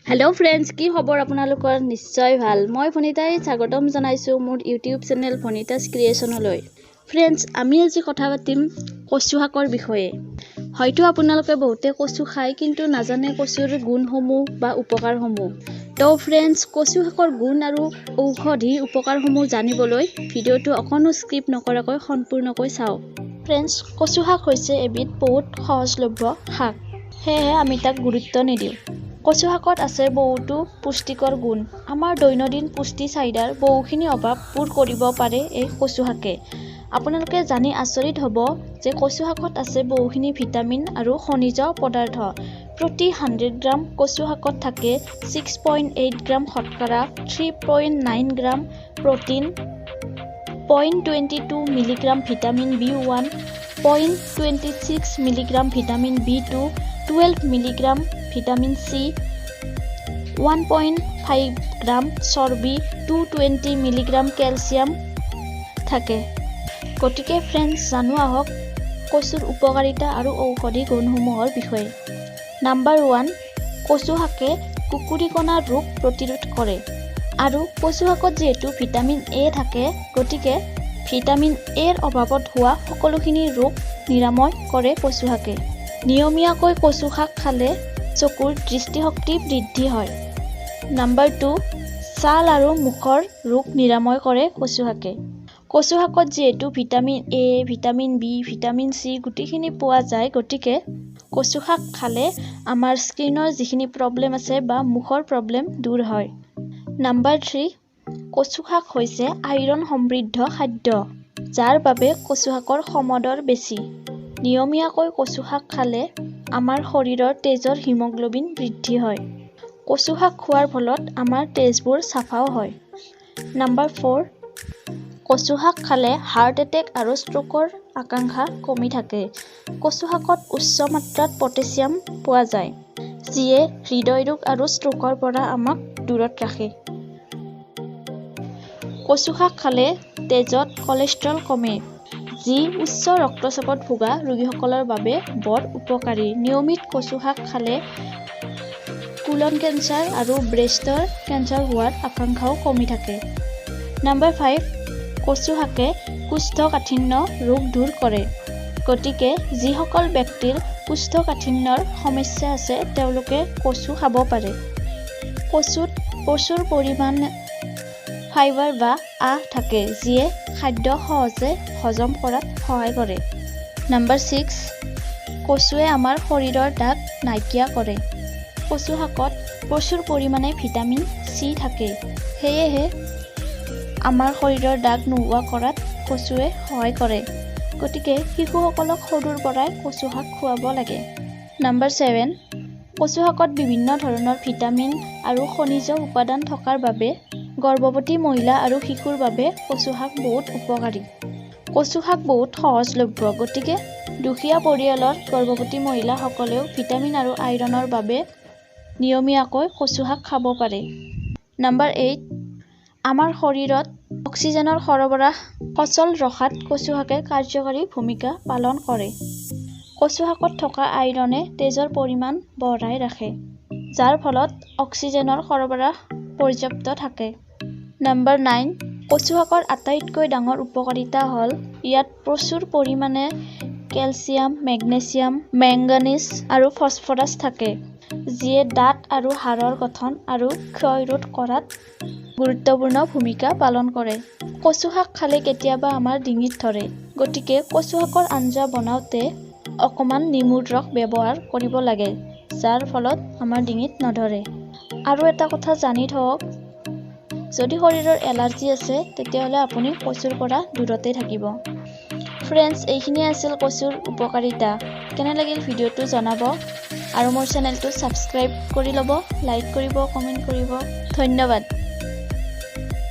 hello friends की खबर आपनालोकर निश्चय ভাল মই ফনিতাই স্বাগতম জনাইছো মোৰ ইউটিউব চেনেল ফনিতাস ক্ৰিয়েচনলৈ फ्रेंड्स আমি আজি কথা পাতিম কচু শাকৰ বিষয়ে হয়তো আপোনালোকে বহুতে কচু খায় কিন্তু নাজানে কচুৰ গুণসমূহ বা উপকাৰসমূহ তো फ्रेंड्स কচু শাকৰ গুণ আৰু ঔষধি উপকাৰসমূহ জানিবলৈ ভিডিওটো অকনো স্কিপ নকৰাকৈ সম্পূৰ্ণকৈ চাওক फ्रेंड्स কচু শাক হৈছে এবিধ বহুত সহজলভ্য শাক হেহে আমি তাক গুৰুত্ব নিদিওঁ কচু শাকত আছে বহুতো পুষ্টিকৰ গুণ আমাৰ দৈনন্দিন পুষ্টি চাহিদাৰ বহুখিনি অভাৱ পূৰ কৰিব পাৰে এই কচু শাকে আপোনালোকে জানি আচৰিত হ'ব যে কচু শাকত আছে বহুখিনি ভিটামিন আৰু খনিজ পদাৰ্থ প্ৰতি 100 গ্ৰাম কচু শাকত থাকে 6.8 গ্ৰাম শৰ্কৰা 3.9 gram protein 0.22 milligram vitamin B1 0.26 milligram vitamin B2 12 milligram vitamin C 1.5 গ্ৰাম চৰ্বি 220 মিলিগ্ৰাম ক্যালসিয়াম থাকে গতিকে फ्रेंड्स জানো আহক কচুৰ উপকাৰিতা আৰু ঔষধি গুণসমূহৰ বিষয়ে নাম্বাৰ 1 কচু শাকে কুকুৰিকণা ৰোগ প্ৰতিৰোধ কৰে আৰু কচু শাকত যেহেতু ভিটামিন A থাকে গতিকে ভিটামিন A ৰ অভাৱত হোৱা সকলোখিনি ৰোগ নিৰাময় কৰে কচু শাকে নিয়মীয়াকৈ কচু শাক খালে চকুৰ দৃষ্টিশক্তি বৃদ্ধি হয় নাম্বাৰ 2 ছাল আৰু মুখৰ ৰোগ নিৰাময় কৰে কচু শাকে কচু শাকত যেহেতু vitamin A vitamin B vitamin C গুটিখিনি পোৱা যায় গতিকে কচু শাক খালে আমাৰ স্কিনৰ যিখিনি প্ৰবলেম আছে বা মুখৰ প্ৰবলেম দূৰ হয় নাম্বাৰ 3 কচু শাক হৈছে আইৰণ সমৃদ্ধ খাদ্য যাৰ বাবে কচু শাকৰ সমদৰ বেছি নিয়মীয়াকৈ কচু শাক খালে আমাৰ শৰীৰৰ তেজৰ হিমোগ্লোবিন বৃদ্ধি হয় কচু শাক খোৱাৰ ফলত আমাৰ তেজবোৰ সাফাও হয় নাম্বাৰ 4 কচু শাক খালে হাৰ্ট এটেক আৰু ষ্ট্ৰোকৰ আকাংক্ষা কমি থাকে কচু শাকত উচ্চ মাত্ৰাত পটাছিয়াম পোৱা যায় যিয়ে হৃদয় ৰোগ আৰু ষ্ট্ৰোকৰ পৰা আমাক দূৰত ৰাখে কচু শাক খালে তেজত কোলেষ্ট্ৰল কমে যি উচ্চ ৰক্তচাপত ভোগা ৰোগীসকলৰ বাবে বৰ উপকাৰী নিয়মিত কচু শাক খালে কোলন কেন্সাৰ আৰু ব্ৰেষ্টৰ কেন্সাৰ হোৱাৰ আকাংক্ষাও কমি থাকে নাম্বাৰ 5 কচু শাকে কোষ্ঠকাঠিন্য ৰোগ দূৰ কৰে গতিকে যিসকল ব্যক্তিৰ কোষ্ঠকাঠিন্যৰ সমস্যা আছে তেওঁলোকে কচু খাব পাৰে কচুত প্ৰচুৰ পৰিমাণে ফাইবাৰ বা আঁহ থাকে যিয়ে খাদ্য সহজে হজম কৰাত সহায় কৰে নাম্বাৰ 6 কচুৱে আমাৰ শৰীৰৰ দাগ নাইকিয়া কৰে কচু শাকত প্ৰচুৰ পৰিমাণে ভিটামিন C থাকে সেয়েহে আমাৰ শৰীৰৰ দাগ নোহোৱা কৰাত কচুৱে সহায় কৰে গতিকে শিশুসকলক সৰুৰ পৰাই কচু শাক খুৱাব লাগে নাম্বাৰ 7 কচু শাকত বিভিন্ন ধৰণৰ ভিটামিন আৰু খনিজ উপাদান থকাৰ বাবে গৰ্ভৱতী মহিলা আৰু শিশুৰ বাবে কচু শাক বহুত উপকাৰী কচু শাক বহুত সহজলভ্য গতিকে দুখীয়া পৰিয়ালৰ গৰ্ভৱতী মহিলাসকলেও ভিটামিন আৰু আইৰণৰ বাবে নিয়মীয়াকৈ কচু শাক খাব পাৰে নাম্বাৰ 8 আমাৰ শৰীৰত অক্সিজেনৰ সৰবৰাহ সচল ৰখাত কচু শাকে কাৰ্যকৰী ভূমিকা পালন কৰে কচু শাকত থকা আইৰণে তেজৰ পৰিমাণ বঢ়াই ৰাখে যাৰ ফলত অক্সিজেনৰ সৰবৰাহ পৰ্যাপ্ত থাকে নাম্বাৰ 9 কচু শাকৰ আটাইতকৈ ডাঙৰ উপকাৰিতা হ'ল ইয়াত প্ৰচুৰ পৰিমাণে ক্যালসিয়াম মেগনেছিয়াম মেংগানিজ আৰু ফসফৰাছ থাকে যিয়ে দাঁত আৰু হাড়ৰ গঠন আৰু ক্ষয় ৰোধ কৰাত গুৰুত্বপূৰ্ণ ভূমিকা পালন কৰে কচু শাক খালে কেতিয়াবা আমাৰ ডিঙিত ধৰে গতিকে কচু শাকৰ আঞ্জা বনাওঁতে অকমান নিমুৰ ৰস ব্যৱহাৰ কৰিব লাগে যাৰ ফলত আমাৰ ডিঙিত নধৰে আৰু এটা কথা জানি থওক যদি শৰীৰৰ এলাৰ্জি আছে তেতিয়াহ'লে আপুনি কচুৰ পৰা দূৰতে থাকিব फ्रेंड्स এইখিনি আছিল কচুৰ উপকাৰিতা কেনে লাগিল ভিডিওটো জনাব আৰু মোৰ চেনেলটো সাবস্ক্ৰাইব কৰি ল'ব লাইক কৰিব কমেন্ট কৰিব ধন্যবাদ